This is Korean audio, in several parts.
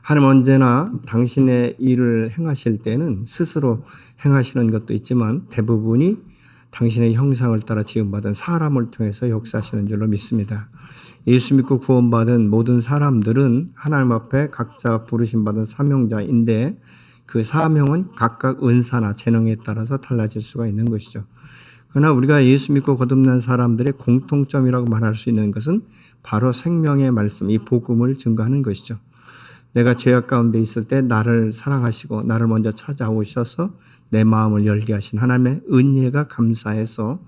하나님 언제나 당신의 일을 행하실 때는 스스로 행하시는 것도 있지만 대부분이 당신의 형상을 따라 지음받은 사람을 통해서 역사하시는 줄로 믿습니다. 예수 믿고 구원받은 모든 사람들은 하나님 앞에 각자 부르심받은 사명자인데 그 사명은 각각 은사나 재능에 따라서 달라질 수가 있는 것이죠. 그러나 우리가 예수 믿고 거듭난 사람들의 공통점이라고 말할 수 있는 것은 바로 생명의 말씀, 이 복음을 증거하는 것이죠. 내가 죄악 가운데 있을 때 나를 사랑하시고 나를 먼저 찾아오셔서 내 마음을 열게 하신 하나님의 은혜가 감사해서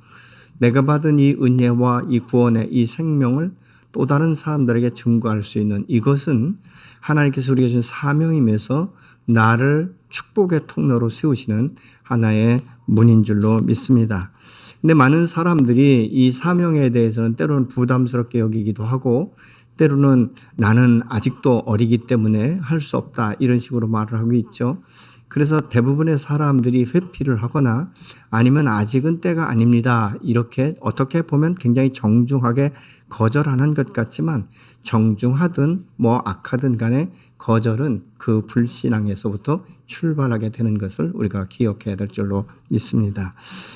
내가 받은 이 은혜와 이 구원의 이 생명을 또 다른 사람들에게 증거할 수 있는 이것은 하나님께서 우리에게 주신 사명임에서 나를 축복의 통로로 세우시는 하나의 문인 줄로 믿습니다. 근데 많은 사람들이 이 사명에 대해서는 때로는 부담스럽게 여기기도 하고 때로는 나는 아직도 어리기 때문에 할 수 없다 이런 식으로 말을 하고 있죠. 그래서 대부분의 사람들이 회피를 하거나 아니면 아직은 때가 아닙니다. 이렇게 어떻게 보면 굉장히 정중하게 거절하는 것 같지만 정중하든 뭐 악하든 간에 거절은 그 불신앙에서부터 출발하게 되는 것을 우리가 기억해야 될 줄로 믿습니다.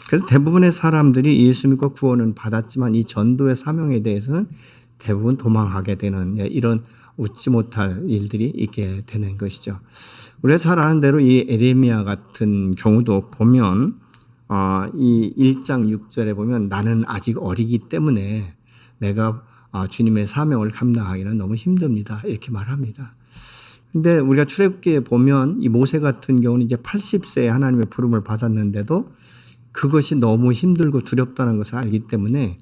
그래서 대부분의 사람들이 예수 믿고 구원은 받았지만 이 전도의 사명에 대해서는 대부분 도망하게 되는 이런 웃지 못할 일들이 있게 되는 것이죠. 우리가 잘 아는 대로 이 에레미야 같은 경우도 보면 이 1장 6절에 보면 나는 아직 어리기 때문에 내가 주님의 사명을 감당하기는 너무 힘듭니다. 이렇게 말합니다. 근데 우리가 출애굽기에 보면 이 모세 같은 경우는 이제 80세에 하나님의 부름을 받았는데도 그것이 너무 힘들고 두렵다는 것을 알기 때문에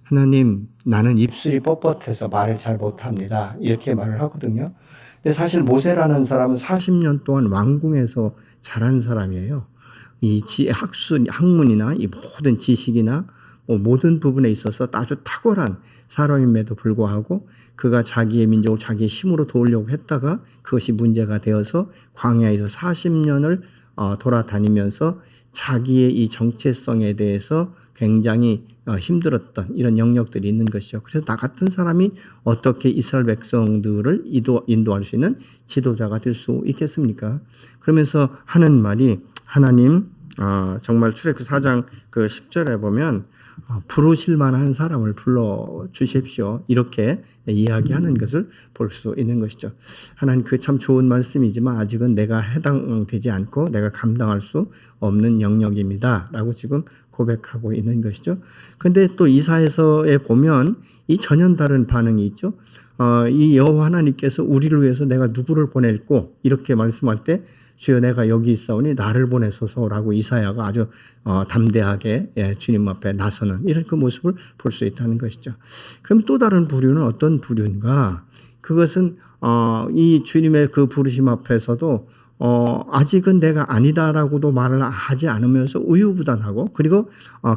하나님 나는 입술이 뻣뻣해서 말을 잘 못합니다. 이렇게 말을 하거든요. 근데 사실 모세라는 사람은 40년 동안 왕궁에서 자란 사람이에요. 이 학문이나 이 모든 지식이나 모든 부분에 있어서 아주 탁월한 사람임에도 불구하고 그가 자기의 민족을 자기의 힘으로 도우려고 했다가 그것이 문제가 되어서 광야에서 40년을 돌아다니면서 자기의 이 정체성에 대해서 굉장히 힘들었던 이런 영역들이 있는 것이죠. 그래서 나 같은 사람이 어떻게 이스라엘 백성들을 인도할 수 있는 지도자가 될 수 있겠습니까? 그러면서 하는 말이 하나님 정말 출애굽기 4장 그 10절에 보면 부르실 만한 사람을 불러주십시오. 이렇게 이야기하는 것을 볼 수 있는 것이죠. 하나님 그 참 좋은 말씀이지만 아직은 내가 해당되지 않고 내가 감당할 수 없는 영역입니다. 라고 지금 고백하고 있는 것이죠. 그런데 또 이사야서에 보면 이 전혀 다른 반응이 있죠. 이 여호와 하나님께서 우리를 위해서 내가 누구를 보낼고 이렇게 말씀할 때 주여 내가 여기 있사오니 나를 보내소서라고 이사야가 아주 담대하게 주님 앞에 나서는 이런 그 모습을 볼 수 있다는 것이죠. 그럼 또 다른 부류는 어떤 부류인가? 그것은 이 주님의 그 부르심 앞에서도 아직은 내가 아니다라고도 말을 하지 않으면서 우유부단하고 그리고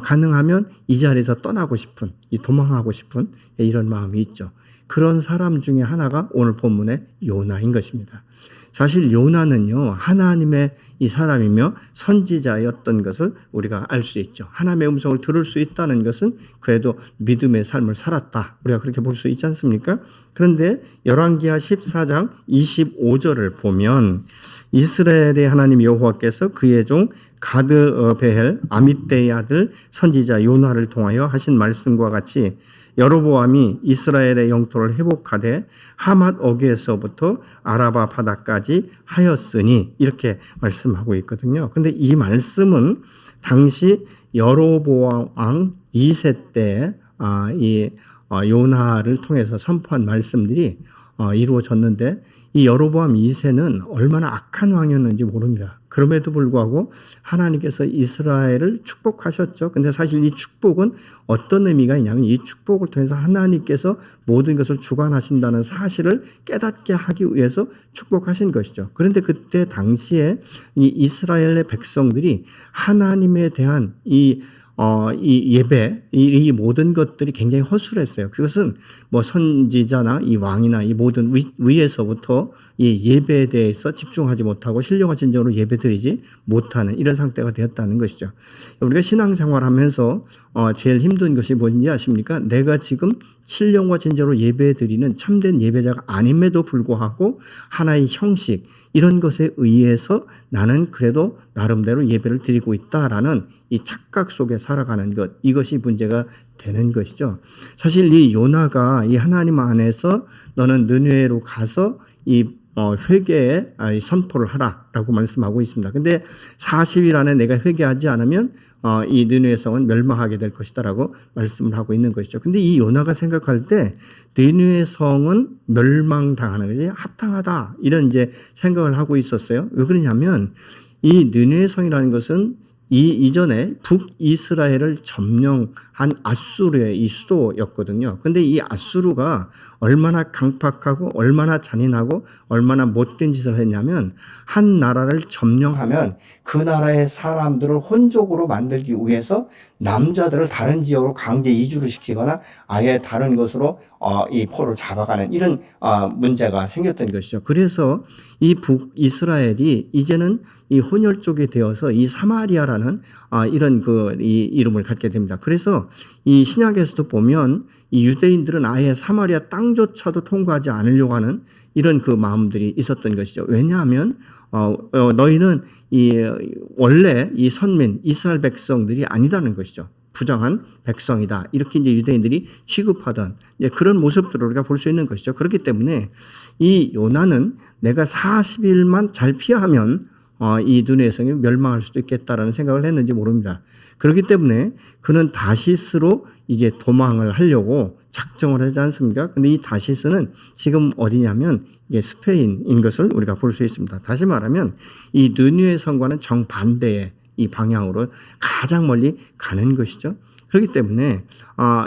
가능하면 이 자리에서 떠나고 싶은 도망하고 싶은 이런 마음이 있죠. 그런 사람 중에 하나가 오늘 본문의 요나인 것입니다. 사실 요나는요 하나님의 이 사람이며 선지자였던 것을 우리가 알 수 있죠. 하나님의 음성을 들을 수 있다는 것은 그래도 믿음의 삶을 살았다. 우리가 그렇게 볼 수 있지 않습니까? 그런데 열왕기하 14장 25절을 보면 이스라엘의 하나님 여호와께서 그의 종 가드 베헬 아mit대의 아들 선지자 요나를 통하여 하신 말씀과 같이 여로보암이 이스라엘의 영토를 회복하되 하맛 어귀에서부터 아라바 바다까지 하였으니 이렇게 말씀하고 있거든요. 그런데 이 말씀은 당시 여로보암 왕 2세 때 이 요나를 통해서 선포한 말씀들이 이루어졌는데 이 여로보암 2세는 얼마나 악한 왕이었는지 모릅니다. 그럼에도 불구하고 하나님께서 이스라엘을 축복하셨죠. 근데 사실 이 축복은 어떤 의미가 있냐면 이 축복을 통해서 하나님께서 모든 것을 주관하신다는 사실을 깨닫게 하기 위해서 축복하신 것이죠. 그런데 그때 당시에 이 이스라엘의 백성들이 하나님에 대한 이 이 예배, 이 모든 것들이 굉장히 허술했어요. 그것은 뭐 선지자나 이 왕이나 이 모든 위에서부터 이 예배에 대해서 집중하지 못하고 신령과 진정으로 예배드리지 못하는 이런 상태가 되었다는 것이죠. 우리가 신앙생활하면서 제일 힘든 것이 뭔지 아십니까? 내가 지금 신령과 진정으로 예배드리는 참된 예배자가 아님에도 불구하고 하나의 형식 이런 것에 의해서 나는 그래도 나름대로 예배를 드리고 있다라는 이 착각 속에 살아가는 것, 이것이 문제가 되는 것이죠. 사실 이 요나가 이 하나님 안에서 너는 느느웨로 가서 이 회개에 선포를 하라라고 말씀하고 있습니다. 근데 40일 안에 내가 회개하지 않으면 이 느느웨 성은 멸망하게 될 것이다라고 말씀을 하고 있는 것이죠. 근데 이 요나가 생각할 때 느느웨 성은 멸망당하는 것이 합당하다 이런 이제 생각을 하고 있었어요. 왜 그러냐면 이 느느웨 성이라는 것은 이전에 북이스라엘을 점령한 아수르의 이 수도였거든요. 근데 이 아수르가 얼마나 강팍하고 얼마나 잔인하고 얼마나 못된 짓을 했냐면 한 나라를 점령하면 그 나라의 사람들을 혼족으로 만들기 위해서 남자들을 다른 지역으로 강제 이주를 시키거나 아예 다른 것으로 이 포를 잡아가는 이런 문제가 생겼던 것이죠. 그래서 이 북이스라엘이 이제는 이 혼혈족이 되어서 이 사마리아라는 이런 이 이름을 갖게 됩니다. 그래서 이 신약에서도 보면 이 유대인들은 아예 사마리아 땅조차도 통과하지 않으려고 하는 이런 그 마음들이 있었던 것이죠. 왜냐하면 너희는 원래 이 선민 이스라엘 백성들이 아니다는 것이죠. 부정한 백성이다. 이렇게 이제 유대인들이 취급하던 그런 모습들을 우리가 볼 수 있는 것이죠. 그렇기 때문에 이 요나는 내가 40일만 잘 피하면 이 느느웨 성이 멸망할 수도 있겠다라는 생각을 했는지 모릅니다. 그렇기 때문에 그는 다시스로 이제 도망을 하려고 작정을 하지 않습니까? 근데 이 다시스는 지금 어디냐면 이게 스페인인 것을 우리가 볼 수 있습니다. 다시 말하면 이 느느웨 성과는 정반대의 이 방향으로 가장 멀리 가는 것이죠. 그렇기 때문에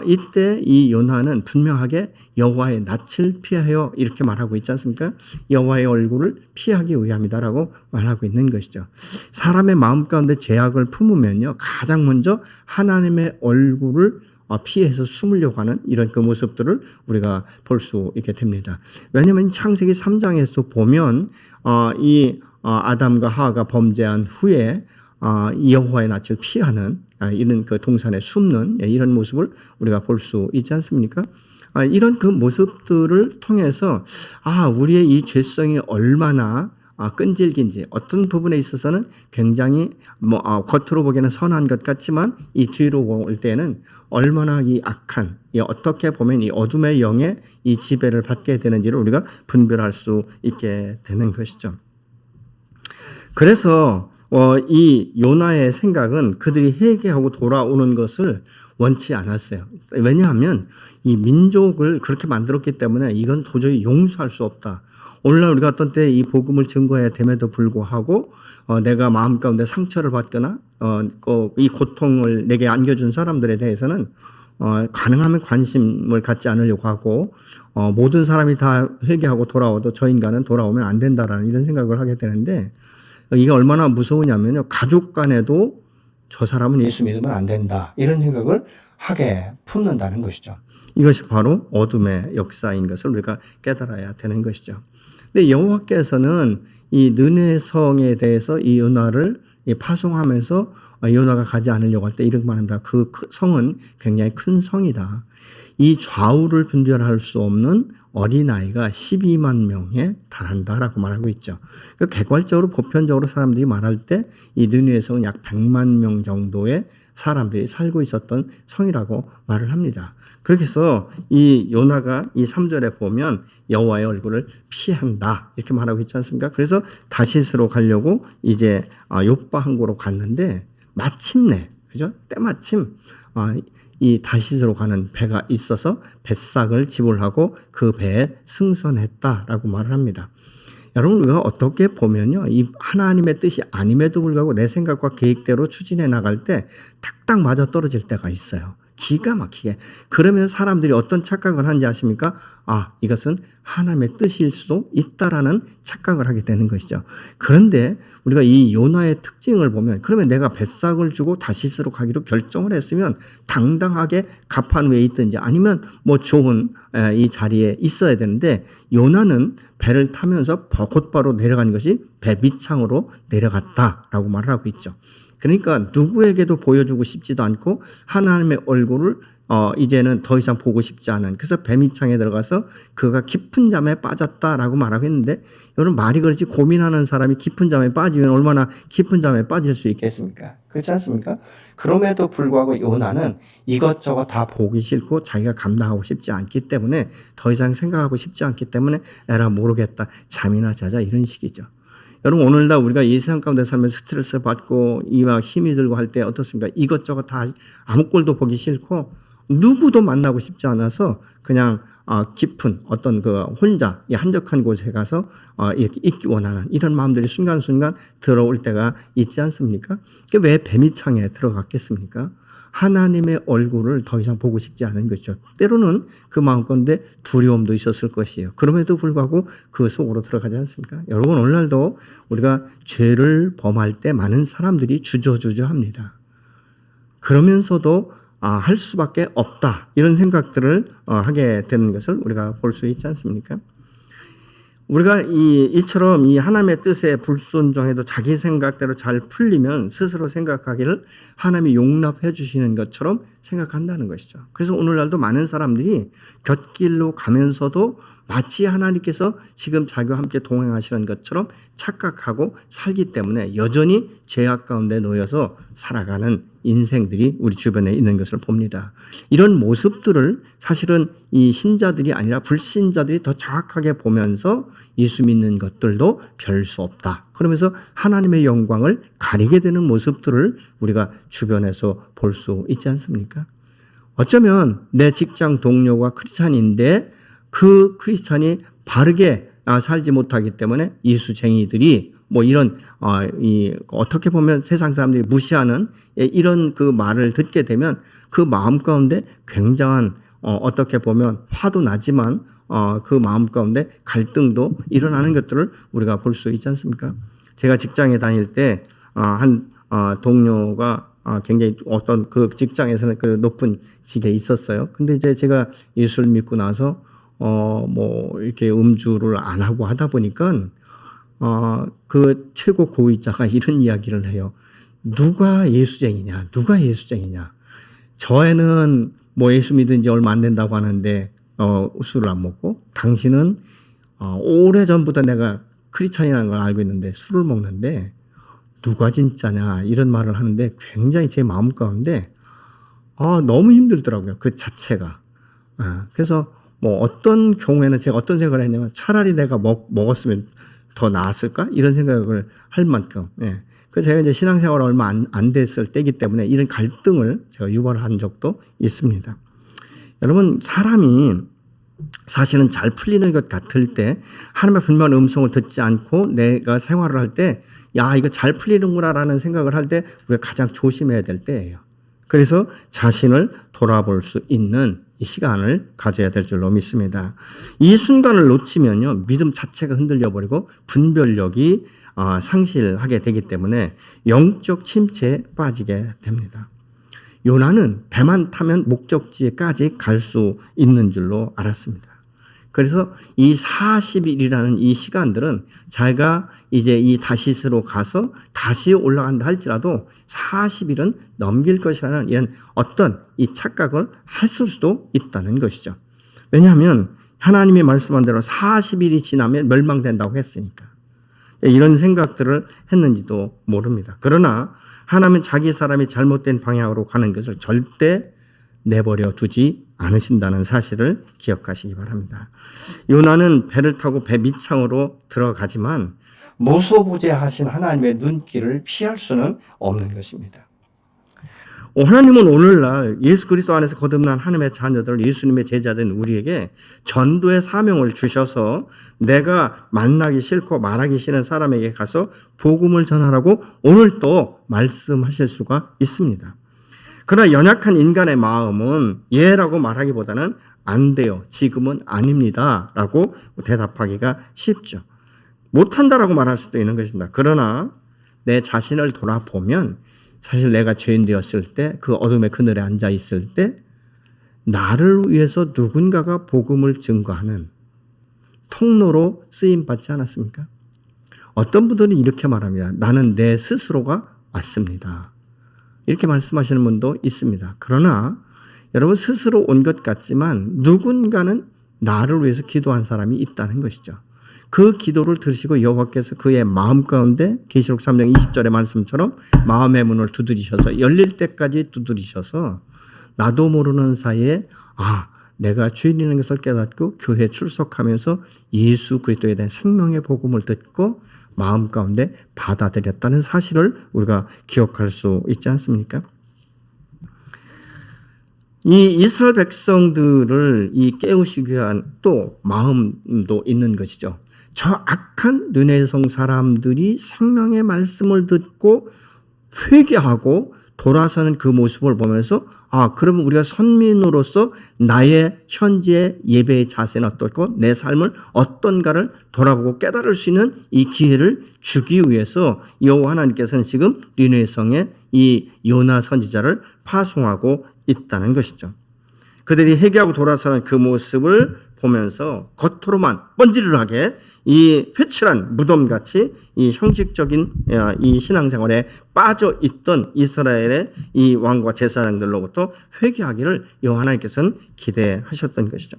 이때 이 요나는 분명하게 여호와의 낯을 피하여 이렇게 말하고 있지 않습니까? 여호와의 얼굴을 피하기 위함이다라고 말하고 있는 것이죠. 사람의 마음 가운데 죄악을 품으면요 가장 먼저 하나님의 얼굴을 피해서 숨으려고 하는 이런 그 모습들을 우리가 볼 수 있게 됩니다. 왜냐하면 창세기 3장에서 보면 이 아담과 하와가 범죄한 후에 여호와의 낯을 피하는 이런 그 동산에 숨는 이런 모습을 우리가 볼 수 있지 않습니까? 이런 그 모습들을 통해서 우리의 이 죄성이 얼마나 끈질긴지 어떤 부분에 있어서는 굉장히 겉으로 보기에는 선한 것 같지만 이 뒤로 볼 때는 얼마나 이 악한 어떻게 보면 이 어둠의 영의 이 지배를 받게 되는지를 우리가 분별할 수 있게 되는 것이죠. 그래서 이 요나의 생각은 그들이 회개하고 돌아오는 것을 원치 않았어요. 왜냐하면 이 민족을 그렇게 만들었기 때문에 이건 도저히 용서할 수 없다. 오늘날 우리가 어떤 때 이 복음을 증거해야 됨에도 불구하고 내가 마음 가운데 상처를 받거나 이 고통을 내게 안겨준 사람들에 대해서는 가능하면 관심을 갖지 않으려고 하고 모든 사람이 다 회개하고 돌아와도 저 인간은 돌아오면 안 된다라는 이런 생각을 하게 되는데 이게 얼마나 무서우냐면요. 가족 간에도 저 사람은 예수 믿으면 안 된다. 이런 생각을 하게 품는다는 것이죠. 이것이 바로 어둠의 역사인 것을 우리가 깨달아야 되는 것이죠. 근데 여호와께서는 이 느느웨 성에 대해서 이 요나를 파송하면서 요나가 가지 않으려고 할 때 이렇게 말합니다. 그 성은 굉장히 큰 성이다. 이 좌우를 분별할 수 없는 어린아이가 12만 명에 달한다라고 말하고 있죠. 객관적으로 보편적으로 사람들이 말할 때 이 느느웨 성은 약 100만 명 정도의 사람들이 살고 있었던 성이라고 말을 합니다. 그렇게 해서 이 요나가 이 3절에 보면 여호와의 얼굴을 피한다 이렇게 말하고 있지 않습니까? 그래서 다시스로 가려고 이제 요빠 항구로 갔는데 마침내 그죠? 때마침 이 다시스로 가는 배가 있어서 뱃삭을 지불하고 그 배에 승선했다라고 말을 합니다. 여러분 우리가 어떻게 보면요, 이 하나님의 뜻이 아님에도 불구하고 내 생각과 계획대로 추진해 나갈 때 탁탁 맞아 떨어질 때가 있어요. 기가 막히게. 그러면 사람들이 어떤 착각을 하는지 아십니까? 아, 이것은 하나님의 뜻일 수도 있다라는 착각을 하게 되는 것이죠. 그런데 우리가 이 요나의 특징을 보면, 그러면 내가 뱃삭을 주고 다시스로 가기로 결정을 했으면 당당하게 갑판 위에 있든지 아니면 뭐 좋은 이 자리에 있어야 되는데, 요나는 배를 타면서 곧바로 내려간 것이 배 밑창으로 내려갔다라고 말을 하고 있죠. 그러니까 누구에게도 보여주고 싶지도 않고 하나님의 얼굴을 이제는 더 이상 보고 싶지 않은, 그래서 배 밑창에 들어가서 그가 깊은 잠에 빠졌다라고 말하고 있는데, 여러분 말이 그렇지 고민하는 사람이 깊은 잠에 빠지면 얼마나 깊은 잠에 빠질 수 있겠습니까? 그렇지 않습니까? 그럼에도 불구하고 요나는 이것저것 다 보기 싫고 자기가 감당하고 싶지 않기 때문에, 더 이상 생각하고 싶지 않기 때문에 에라 모르겠다, 잠이나 자자, 이런 식이죠. 여러분 오늘날 우리가 이 세상 가운데 살면서 스트레스 받고 막 힘이 들고 할 때 어떻습니까? 이것저것 다 아무 꼴도 보기 싫고 누구도 만나고 싶지 않아서 그냥 깊은 어떤 그 혼자 한적한 곳에 가서 이렇게 있기 원하는 이런 마음들이 순간순간 들어올 때가 있지 않습니까? 왜 배밑창에 들어갔겠습니까? 하나님의 얼굴을 더 이상 보고 싶지 않은 것이죠. 때로는 그 마음가운데 두려움도 있었을 것이에요. 그럼에도 불구하고 그 속으로 들어가지 않습니까? 여러분 오늘날도 우리가 죄를 범할 때 많은 사람들이 주저주저합니다. 그러면서도 할 수밖에 없다, 이런 생각들을 하게 되는 것을 우리가 볼 수 있지 않습니까? 우리가 이처럼 이 하나님의 뜻에 불순종해도 자기 생각대로 잘 풀리면 스스로 생각하기를 하나님이 용납해 주시는 것처럼 생각한다는 것이죠. 그래서 오늘날도 많은 사람들이 곁길로 가면서도 마치 하나님께서 지금 자기와 함께 동행하시는 것처럼 착각하고 살기 때문에 여전히 죄악 가운데 놓여서 살아가는 인생들이 우리 주변에 있는 것을 봅니다. 이런 모습들을 사실은 이 신자들이 아니라 불신자들이 더 정확하게 보면서 예수 믿는 것들도 별 수 없다, 그러면서 하나님의 영광을 가리게 되는 모습들을 우리가 주변에서 볼 수 있지 않습니까? 어쩌면 내 직장 동료가 크리스찬인데 그 크리스찬이 바르게 살지 못하기 때문에 이수쟁이들이 뭐 이런 어떻게 보면 세상 사람들이 무시하는 이런 그 말을 듣게 되면 그 마음 가운데 굉장한 어떻게 보면 화도 나지만 그 마음 가운데 갈등도 일어나는 것들을 우리가 볼 수 있지 않습니까? 제가 직장에 다닐 때 한 동료가 굉장히 어떤 그 직장에서는 그 높은 직에 있었어요. 근데 이제 제가 예수를 믿고 나서 뭐 이렇게 음주를 안 하고 하다 보니까 그 최고 고위자가 이런 이야기를 해요. 누가 예수쟁이냐? 누가 예수쟁이냐? 저애는 뭐 예수 믿은 지 얼마 안 된다고 하는데 술을 안 먹고, 당신은 오래전부터 내가 크리스찬이라는 걸 알고 있는데 술을 먹는데 누가 진짜냐? 이런 말을 하는데 굉장히 제 마음 가운데 너무 힘들더라고요. 그 자체가. 그래서 뭐 어떤 경우에는 제가 어떤 생각을 했냐면, 차라리 내가 먹었으면 더 나았을까? 이런 생각을 할 만큼. 그래서 제가 이제 신앙생활 얼마 안 됐을 때이기 때문에 이런 갈등을 제가 유발한 적도 있습니다. 여러분, 사람이 사실은 잘 풀리는 것 같을 때, 하나님의 분명한 음성을 듣지 않고 내가 생활을 할 때, 야, 이거 잘 풀리는구나라는 생각을 할 때 우리가 가장 조심해야 될 때예요. 그래서 자신을 돌아볼 수 있는 이 시간을 가져야 될 줄로 믿습니다. 이 순간을 놓치면요, 믿음 자체가 흔들려 버리고 분별력이 상실하게 되기 때문에 영적 침체에 빠지게 됩니다. 요나는 배만 타면 목적지에까지 갈 수 있는 줄로 알았습니다. 그래서 이 40일이라는 이 시간들은 자기가 이제 이 다시스로 가서 다시 올라간다 할지라도 40일은 넘길 것이라는 이런 어떤 이 착각을 했을 수도 있다는 것이죠. 왜냐하면 하나님이 말씀한 대로 40일이 지나면 멸망된다고 했으니까. 이런 생각들을 했는지도 모릅니다. 그러나 하나님은 자기 사람이 잘못된 방향으로 가는 것을 절대 내버려 두지 않으신다는 사실을 기억하시기 바랍니다. 요나는 배를 타고 배 밑창으로 들어가지만 무소부재하신 하나님의 눈길을 피할 수는 없는 것입니다. 하나님은 오늘날 예수 그리스도 안에서 거듭난 하나님의 자녀들, 예수님의 제자된 우리에게 전도의 사명을 주셔서 내가 만나기 싫고 말하기 싫은 사람에게 가서 복음을 전하라고 오늘 또 말씀하실 수가 있습니다. 그러나 연약한 인간의 마음은 예라고 말하기보다는 안 돼요. 지금은 아닙니다. 라고 대답하기가 쉽죠. 못한다라고 말할 수도 있는 것입니다. 그러나 내 자신을 돌아보면 사실 내가 죄인 되었을 때, 그 어둠의 그늘에 앉아 있을 때 나를 위해서 누군가가 복음을 증거하는 통로로 쓰임받지 않았습니까? 어떤 분들은 이렇게 말합니다. 나는 내 스스로가 왔습니다. 이렇게 말씀하시는 분도 있습니다. 그러나 여러분, 스스로 온 것 같지만 누군가는 나를 위해서 기도한 사람이 있다는 것이죠. 그 기도를 들으시고 여호와께서 그의 마음 가운데 계시록 3장 20절의 말씀처럼 마음의 문을 두드리셔서 열릴 때까지 두드리셔서 나도 모르는 사이에 내가 죄인이라는 것을 깨닫고 교회에 출석하면서 예수 그리스도에 대한 생명의 복음을 듣고 마음 가운데 받아들였다는 사실을 우리가 기억할 수 있지 않습니까? 이 이스라엘 백성들을 깨우시기 위한 또 마음도 있는 것이죠. 저 악한 느헤성 사람들이 생명의 말씀을 듣고 회개하고 돌아서는 그 모습을 보면서 그러면 우리가 선민으로서 나의 현재 예배의 자세는 어떻고 내 삶을 어떤가를 돌아보고 깨달을 수 있는 이 기회를 주기 위해서 여호와 하나님께서는 지금 니느웨 성에 이 요나 선지자를 파송하고 있다는 것이죠. 그들이 회개하고 돌아서는 그 모습을 보면서 겉으로만 번지르르하게 이 회칠한 무덤같이 이 형식적인 이 신앙생활에 빠져 있던 이스라엘의 이 왕과 제사장들로부터 회개하기를 여호와 하나님께서는 기대하셨던 것이죠.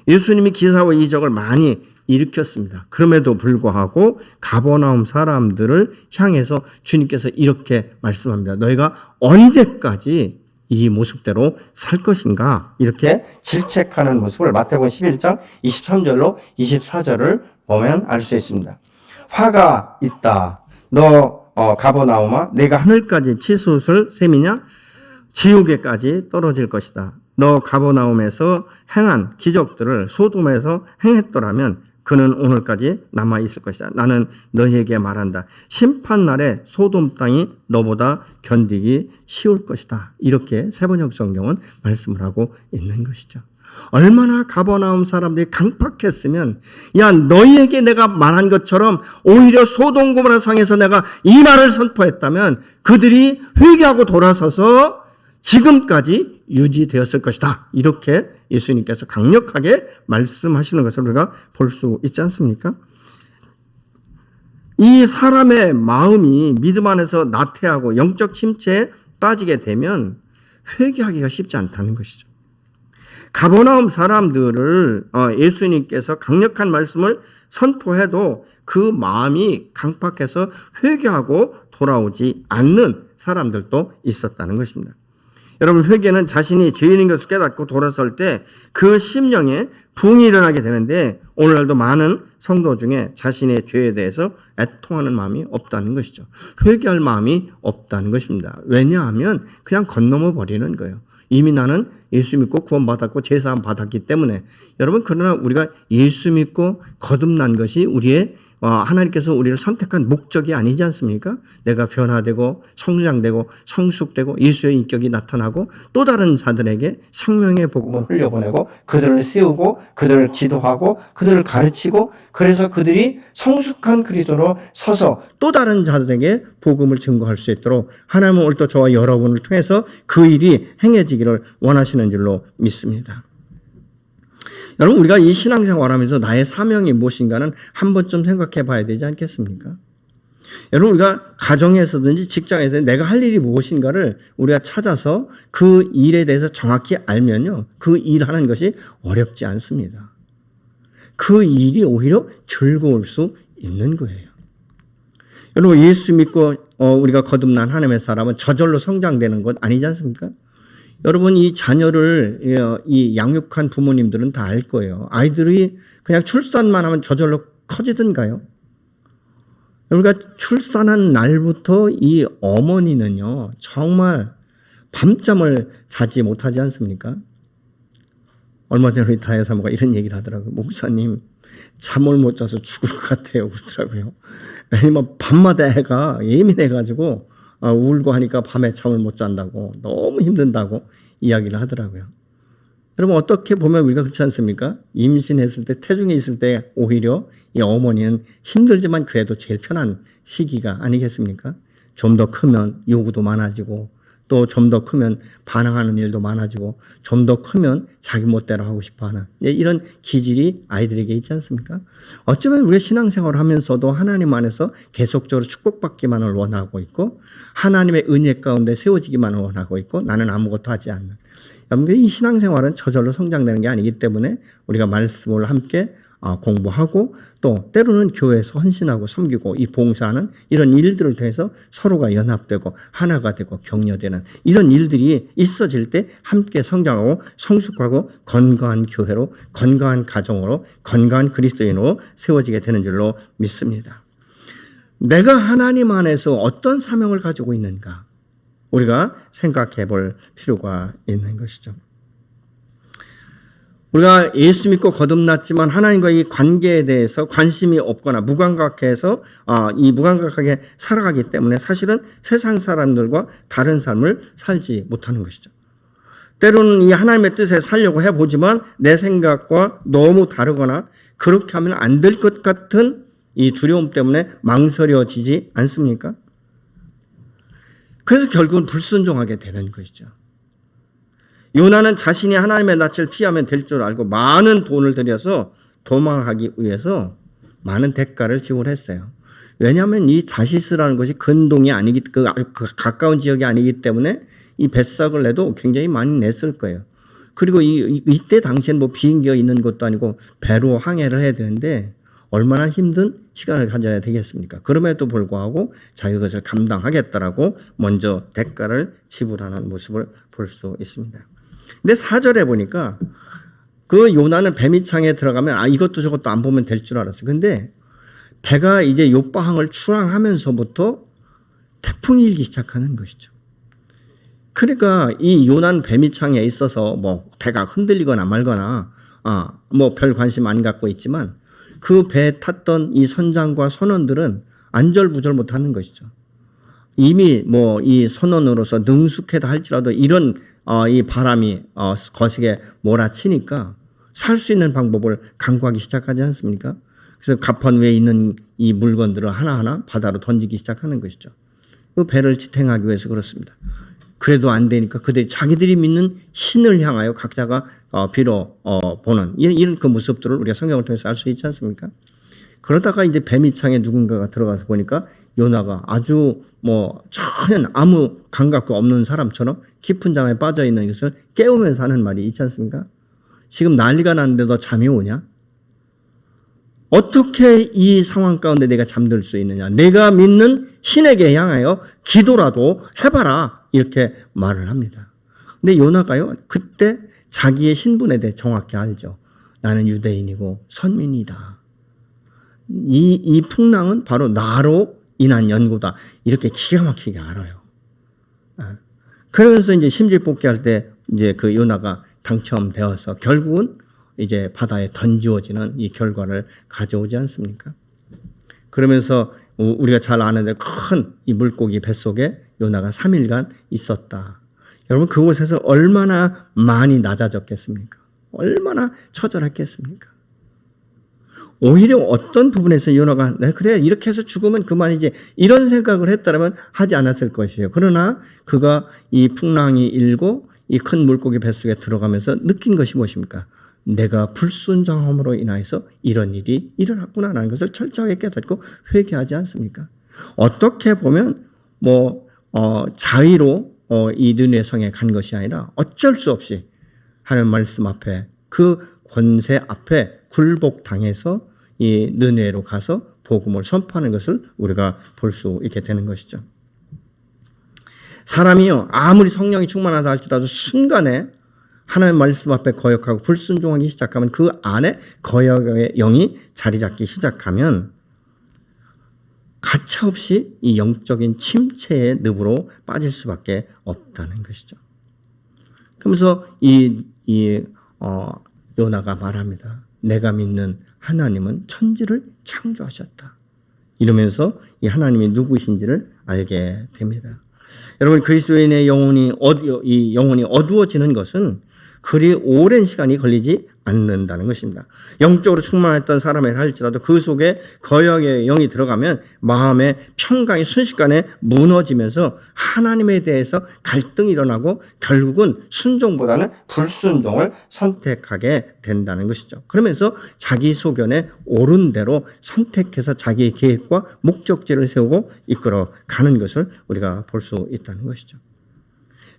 예수님이 기사와 이적을 많이 일으켰습니다. 그럼에도 불구하고 가버나움 사람들을 향해서 주님께서 이렇게 말씀합니다. 너희가 언제까지 이 모습대로 살 것인가? 이렇게 질책하는 모습을 마태복음 11장 23절로 24절을 보면 알 수 있습니다. 화가 있다. 너 가버나움아, 내가 하늘까지 치솟을 셈이냐? 지옥에까지 떨어질 것이다. 너 가버나움에서 행한 기적들을 소돔에서 행했더라면 그는 오늘까지 남아있을 것이다. 나는 너희에게 말한다. 심판날에 소돔 땅이 너보다 견디기 쉬울 것이다. 이렇게 세번역 성경은 말씀을 하고 있는 것이죠. 얼마나 가버나움 사람들이 강팍했으면 너희에게 내가 말한 것처럼 오히려 소돔 고모라 성에서 내가 이 말을 선포했다면 그들이 회개하고 돌아서서 지금까지 유지되었을 것이다. 이렇게 예수님께서 강력하게 말씀하시는 것을 우리가 볼 수 있지 않습니까? 이 사람의 마음이 믿음 안에서 나태하고 영적 침체에 빠지게 되면 회개하기가 쉽지 않다는 것이죠. 가버나움 사람들을 예수님께서 강력한 말씀을 선포해도 그 마음이 강팍해서 회개하고 돌아오지 않는 사람들도 있었다는 것입니다. 여러분, 회개는 자신이 죄인인 것을 깨닫고 돌아설 때 그 심령에 부흥이 일어나게 되는데 오늘날도 많은 성도 중에 자신의 죄에 대해서 애통하는 마음이 없다는 것이죠. 회개할 마음이 없다는 것입니다. 왜냐하면 그냥 건너머 버리는 거예요. 이미 나는 예수 믿고 구원받았고 제사함 받았기 때문에. 여러분, 그러나 우리가 예수 믿고 거듭난 것이 우리의 하나님께서 우리를 선택한 목적이 아니지 않습니까? 내가 변화되고 성장되고 성숙되고 예수의 인격이 나타나고 또 다른 자들에게 생명의 복음을 흘려보내고 그들을 세우고 그들을 지도하고 그들을 가르치고 그래서 그들이 성숙한 그리스도로 서서 또 다른 자들에게 복음을 증거할 수 있도록 하나님은 오늘도 저와 여러분을 통해서 그 일이 행해지기를 원하시는 줄로 믿습니다. 여러분, 우리가 이 신앙생활하면서 나의 사명이 무엇인가는 한 번쯤 생각해 봐야 되지 않겠습니까? 여러분, 우리가 가정에서든지 직장에서 내가 할 일이 무엇인가를 우리가 찾아서 그 일에 대해서 정확히 알면요, 그 일하는 것이 어렵지 않습니다. 그 일이 오히려 즐거울 수 있는 거예요. 여러분, 예수 믿고 우리가 거듭난 하나님의 사람은 저절로 성장되는 것 아니지 않습니까? 여러분, 이 자녀를 이 양육한 부모님들은 다 알 거예요. 아이들이 그냥 출산만 하면 저절로 커지던가요? 그러니까 출산한 날부터 이 어머니는요, 정말 밤잠을 자지 못하지 않습니까? 얼마 전에 우리 다혜 사모가 이런 얘기를 하더라고요. 목사님, 잠을 못 자서 죽을 것 같아요. 그러더라고요. 왜냐면 밤마다 애가 예민해가지고 울고 하니까 밤에 잠을 못 잔다고 너무 힘든다고 이야기를 하더라고요. 여러분 어떻게 보면 우리가 그렇지 않습니까? 임신했을 때 태중에 있을 때 오히려 이 어머니는 힘들지만 그래도 제일 편한 시기가 아니겠습니까? 좀 더 크면 요구도 많아지고 또 좀 더 크면 반항하는 일도 많아지고 좀 더 크면 자기 멋대로 하고 싶어하는 이런 기질이 아이들에게 있지 않습니까? 어쩌면 우리가 신앙생활을 하면서도 하나님 안에서 계속적으로 축복받기만을 원하고 있고 하나님의 은혜 가운데 세워지기만을 원하고 있고 나는 아무것도 하지 않는. 여러분 이 신앙생활은 저절로 성장되는 게 아니기 때문에 우리가 말씀을 함께 공부하고 또 때로는 교회에서 헌신하고 섬기고 이 봉사하는 이런 일들을 통해서 서로가 연합되고 하나가 되고 격려되는 이런 일들이 있어질 때 함께 성장하고 성숙하고 건강한 교회로 건강한 가정으로 건강한 그리스도인으로 세워지게 되는 줄로 믿습니다. 내가 하나님 안에서 어떤 사명을 가지고 있는가 우리가 생각해 볼 필요가 있는 것이죠. 우리가 예수 믿고 거듭났지만 하나님과의 관계에 대해서 관심이 없거나 무감각해서 이 무감각하게 살아가기 때문에 사실은 세상 사람들과 다른 삶을 살지 못하는 것이죠. 때로는 이 하나님의 뜻에 살려고 해보지만 내 생각과 너무 다르거나 그렇게 하면 안 될 것 같은 이 두려움 때문에 망설여지지 않습니까? 그래서 결국은 불순종하게 되는 것이죠. 요나는 자신이 하나님의 낯을 피하면 될 줄 알고 많은 돈을 들여서 도망하기 위해서 많은 대가를 지불했어요. 왜냐하면 이 다시스라는 것이 근동이 아니기, 가까운 지역이 아니기 때문에 이 뱃삭을 내도 굉장히 많이 냈을 거예요. 그리고 이때 당시엔 뭐 비행기가 있는 것도 아니고 배로 항해를 해야 되는데 얼마나 힘든 시간을 가져야 되겠습니까? 그럼에도 불구하고 자기가 그것을 감당하겠다라고 먼저 대가를 지불하는 모습을 볼 수 있습니다. 근데 4절에 보니까 그 요나는 뱀이창에 들어가면 이것도 저것도 안 보면 될 줄 알았어요. 근데 배가 이제 욥바항을 출항하면서부터 태풍이 일기 시작하는 것이죠. 그러니까 이 요나는 뱀이창에 있어서 뭐 배가 흔들리거나 말거나 뭐 별 관심 안 갖고 있지만 그 배에 탔던 이 선장과 선원들은 안절부절 못하는 것이죠. 이미 뭐 이 선원으로서 능숙해다 할지라도 이런 이 바람이 거세게 몰아치니까 살 수 있는 방법을 강구하기 시작하지 않습니까? 그래서 갑판 위에 있는 이 물건들을 하나하나 바다로 던지기 시작하는 것이죠. 그 배를 지탱하기 위해서 그렇습니다. 그래도 안 되니까 그들이 자기들이 믿는 신을 향하여 각자가 빌어보는 이런 그 모습들을 우리가 성경을 통해서 알 수 있지 않습니까? 그러다가 이제 뱀이창에 누군가가 들어가서 보니까 요나가 아주 뭐 전혀 아무 감각도 없는 사람처럼 깊은 잠에 빠져 있는 것을 깨우면서 하는 말이 있지 않습니까? 지금 난리가 났는데도 잠이 오냐? 어떻게 이 상황 가운데 내가 잠들 수 있느냐? 내가 믿는 신에게 향하여 기도라도 해봐라. 이렇게 말을 합니다. 근데 요나가요, 그때 자기의 신분에 대해 정확히 알죠. 나는 유대인이고 선민이다. 이 풍랑은 바로 나로 인한 연고다. 이렇게 기가 막히게 알아요. 그러면서 이제 심지 뽑기할 때 이제 그 요나가 당첨되어서 결국은 이제 바다에 던지워지는 이 결과를 가져오지 않습니까? 그러면서 우리가 잘 아는데 큰 이 물고기 뱃속에 요나가 3일간 있었다. 여러분 그곳에서 얼마나 많이 낮아졌겠습니까? 얼마나 처절했겠습니까? 오히려 어떤 부분에서 요나가 그래 이렇게 해서 죽으면 그만이지 이런 생각을 했다면 하지 않았을 것이에요. 그러나 그가 이 풍랑이 일고 이 큰 물고기 뱃속에 들어가면서 느낀 것이 무엇입니까? 내가 불순종함으로 인하여서 이런 일이 일어났구나라는 것을 철저하게 깨닫고 회개하지 않습니까? 어떻게 보면 자의로 이 느헤 성에 간 것이 아니라 어쩔 수 없이 하나님 말씀 앞에 그 권세 앞에 굴복당해서 이 느헤로 가서 복음을 선포하는 것을 우리가 볼 수 있게 되는 것이죠. 사람이요 아무리 성령이 충만하다 할지라도 순간에 하나님 말씀 앞에 거역하고 불순종하기 시작하면 그 안에 거역의 영이 자리 잡기 시작하면 가차없이 이 영적인 침체의 늪으로 빠질 수밖에 없다는 것이죠. 그러면서 요나가 말합니다. 내가 믿는 하나님은 천지를 창조하셨다. 이러면서 이 하나님이 누구신지를 알게 됩니다. 여러분, 그리스도인의 영혼이 어두워지는 것은 그리 오랜 시간이 걸리지 않는다는 것입니다. 영적으로 충만했던 사람이라 할지라도 그 속에 거역의 영이 들어가면 마음의 평강이 순식간에 무너지면서 하나님에 대해서 갈등이 일어나고 결국은 순종보다는 불순종을 선택하게 된다는 것이죠. 그러면서 자기 소견에 옳은 대로 선택해서 자기의 계획과 목적지를 세우고 이끌어 가는 것을 우리가 볼 수 있다는 것이죠.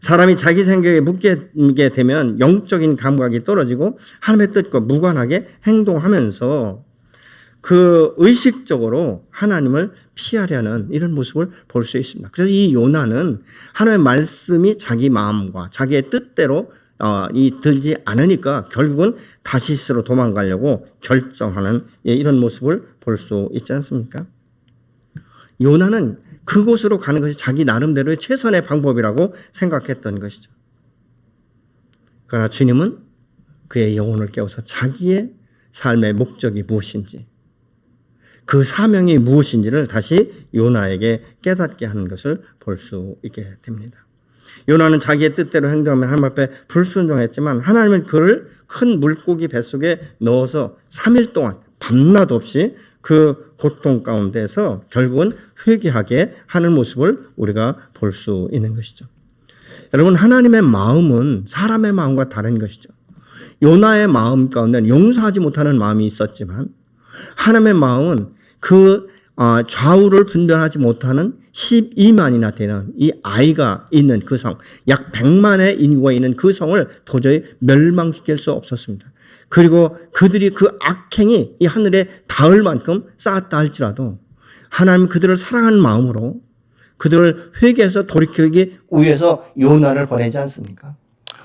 사람이 자기 생각에 묶이게 되면 영적인 감각이 떨어지고 하나님의 뜻과 무관하게 행동하면서 그 의식적으로 하나님을 피하려는 이런 모습을 볼 수 있습니다. 그래서 이 요나는 하나님의 말씀이 자기 마음과 자기의 뜻대로 들지 않으니까 결국은 다시스로 도망가려고 결정하는 이런 모습을 볼 수 있지 않습니까? 요나는 그곳으로 가는 것이 자기 나름대로의 최선의 방법이라고 생각했던 것이죠. 그러나 주님은 그의 영혼을 깨워서 자기의 삶의 목적이 무엇인지, 그 사명이 무엇인지를 다시 요나에게 깨닫게 하는 것을 볼 수 있게 됩니다. 요나는 자기의 뜻대로 행동하며 하나님 앞에 불순종했지만 하나님은 그를 큰 물고기 뱃속에 넣어서 3일 동안 밤낮 없이 그 고통 가운데서 결국은 회개하게 하는 모습을 우리가 볼 수 있는 것이죠. 여러분, 하나님의 마음은 사람의 마음과 다른 것이죠. 요나의 마음 가운데는 용서하지 못하는 마음이 있었지만 하나님의 마음은 그 좌우를 분별하지 못하는 12만이나 되는 이 아이가 있는 그 성, 약 100만의 인구가 있는 그 성을 도저히 멸망시킬 수 없었습니다. 그리고 그들이 그 악행이 이 하늘에 닿을 만큼 쌓았다 할지라도 하나님 그들을 사랑하는 마음으로 그들을 회개해서 돌이키기 위해서 요나를 보내지 않습니까?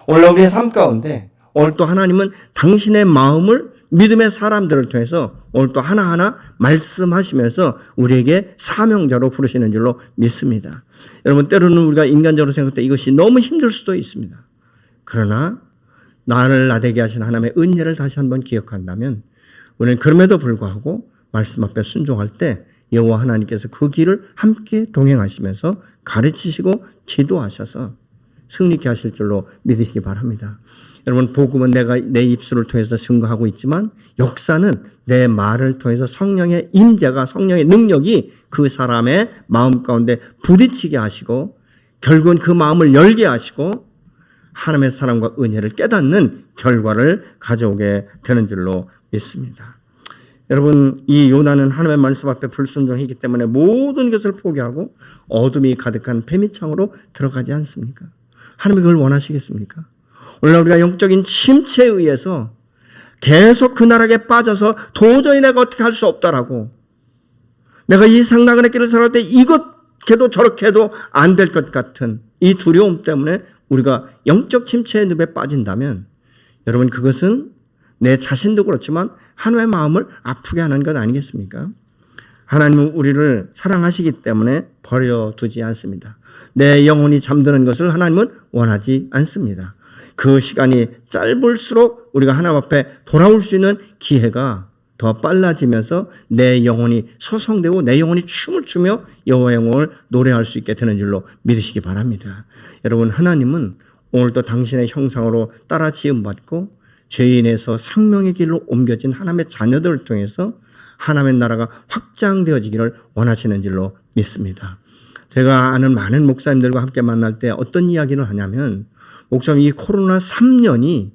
오늘 우리의 삶 가운데 오늘 또 하나님은 당신의 마음을 믿음의 사람들을 통해서 오늘 또 하나하나 말씀하시면서 우리에게 사명자로 부르시는 줄로 믿습니다. 여러분, 때로는 우리가 인간적으로 생각할 때 이것이 너무 힘들 수도 있습니다. 그러나 나를 나되게 하신 하나님의 은혜를 다시 한번 기억한다면 우리는 그럼에도 불구하고 말씀 앞에 순종할 때 여호와 하나님께서 그 길을 함께 동행하시면서 가르치시고 지도하셔서 승리케 하실 줄로 믿으시기 바랍니다. 여러분, 복음은 내가 내 입술을 통해서 증거하고 있지만 역사는 내 말을 통해서 성령의 임재가, 성령의 능력이 그 사람의 마음 가운데 부딪히게 하시고 결국은 그 마음을 열게 하시고 하나님의 사랑과 은혜를 깨닫는 결과를 가져오게 되는 줄로 믿습니다. 여러분, 이 요나는 하나님의 말씀 앞에 불순종이기 때문에 모든 것을 포기하고 어둠이 가득한 폐미창으로 들어가지 않습니까? 하나님이 그걸 원하시겠습니까? 오늘 우리가 영적인 침체에 의해서 계속 그 나락에 빠져서 도저히 내가 어떻게 할 수 없다라고, 내가 이 상나그네 길을 살아갈 때 이것게도 저렇게도 안 될 것 같은 이 두려움 때문에 우리가 영적 침체의 늪에 빠진다면 여러분, 그것은 내 자신도 그렇지만 하나님의 마음을 아프게 하는 것 아니겠습니까? 하나님은 우리를 사랑하시기 때문에 버려두지 않습니다. 내 영혼이 잠드는 것을 하나님은 원하지 않습니다. 그 시간이 짧을수록 우리가 하나님 앞에 돌아올 수 있는 기회가 더 빨라지면서 내 영혼이 소성되고 내 영혼이 춤을 추며 여호와의 영광을 노래할 수 있게 되는 줄로 믿으시기 바랍니다. 여러분, 하나님은 오늘도 당신의 형상으로 따라 지음받고 죄인에서 생명의 길로 옮겨진 하나님의 자녀들을 통해서 하나님의 나라가 확장되어지기를 원하시는 줄로 믿습니다. 제가 아는 많은 목사님들과 함께 만날 때 어떤 이야기를 하냐면, 목사님, 이 코로나 3년이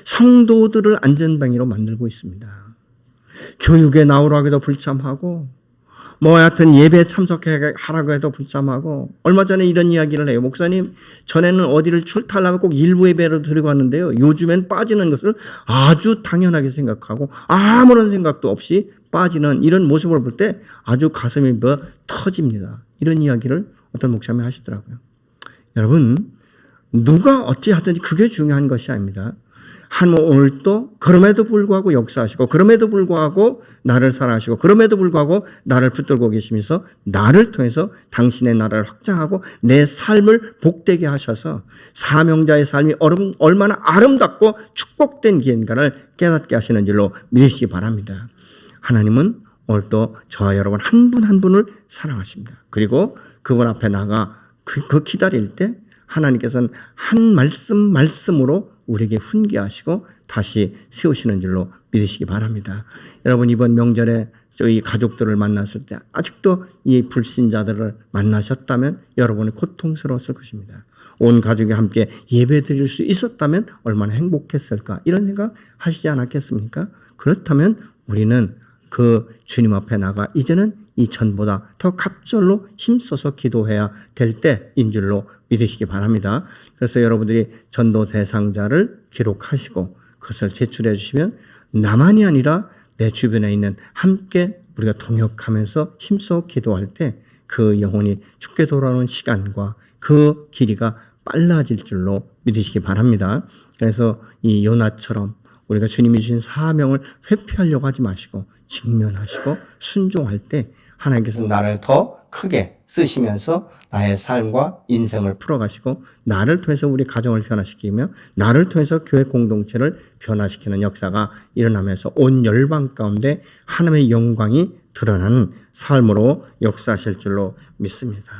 성도들을 안전방위로 만들고 있습니다. 교육에 나오라고 해도 불참하고 하여튼 예배에 참석하라고 해도 불참하고, 얼마 전에 이런 이야기를 해요. 목사님, 전에는 어디를 출타하려면 꼭 일부 예배로 드리고 왔는데요, 요즘엔 빠지는 것을 아주 당연하게 생각하고 아무런 생각도 없이 빠지는 이런 모습을 볼 때 아주 가슴이 터집니다. 이런 이야기를 어떤 목사님이 하시더라고요. 여러분, 누가 어찌 하든지 그게 중요한 것이 아닙니다. 하나님 오늘 또 그럼에도 불구하고 역사하시고, 그럼에도 불구하고 나를 사랑하시고, 그럼에도 불구하고 나를 붙들고 계시면서 나를 통해서 당신의 나라를 확장하고 내 삶을 복되게 하셔서 사명자의 삶이 얼마나 아름답고 축복된 기인가를 깨닫게 하시는 줄로 믿으시기 바랍니다. 하나님은 오늘 또 저와 여러분 한 분 한 분을 사랑하십니다. 그리고 그분 앞에 나가 그 기다릴 때 하나님께서는 한 말씀으로 우리에게 훈계하시고 다시 세우시는 줄로 믿으시기 바랍니다. 여러분 이번 명절에 저희 가족들을 만났을 때 아직도 이 불신자들을 만나셨다면 여러분이 고통스러웠을 것입니다. 온 가족이 함께 예배 드릴 수 있었다면 얼마나 행복했을까 이런 생각 하시지 않았겠습니까? 그렇다면 우리는 그 주님 앞에 나가 이제는 이전보다 더 갑절로 힘써서 기도해야 될 때인 줄로 믿으시기 바랍니다. 그래서 여러분들이 전도 대상자를 기록하시고 그것을 제출해 주시면 나만이 아니라 내 주변에 있는 함께 우리가 동역하면서 힘써 기도할 때 그 영혼이 죽게 돌아오는 시간과 그 길이가 빨라질 줄로 믿으시기 바랍니다. 그래서 이 요나처럼 우리가 주님이 주신 사명을 회피하려고 하지 마시고 직면하시고 순종할 때 하나님께서 나를 더 크게 쓰시면서 나의 삶과 인생을 풀어가시고 나를 통해서 우리 가정을 변화시키며 나를 통해서 교회 공동체를 변화시키는 역사가 일어나면서 온 열방 가운데 하나님의 영광이 드러나는 삶으로 역사하실 줄로 믿습니다.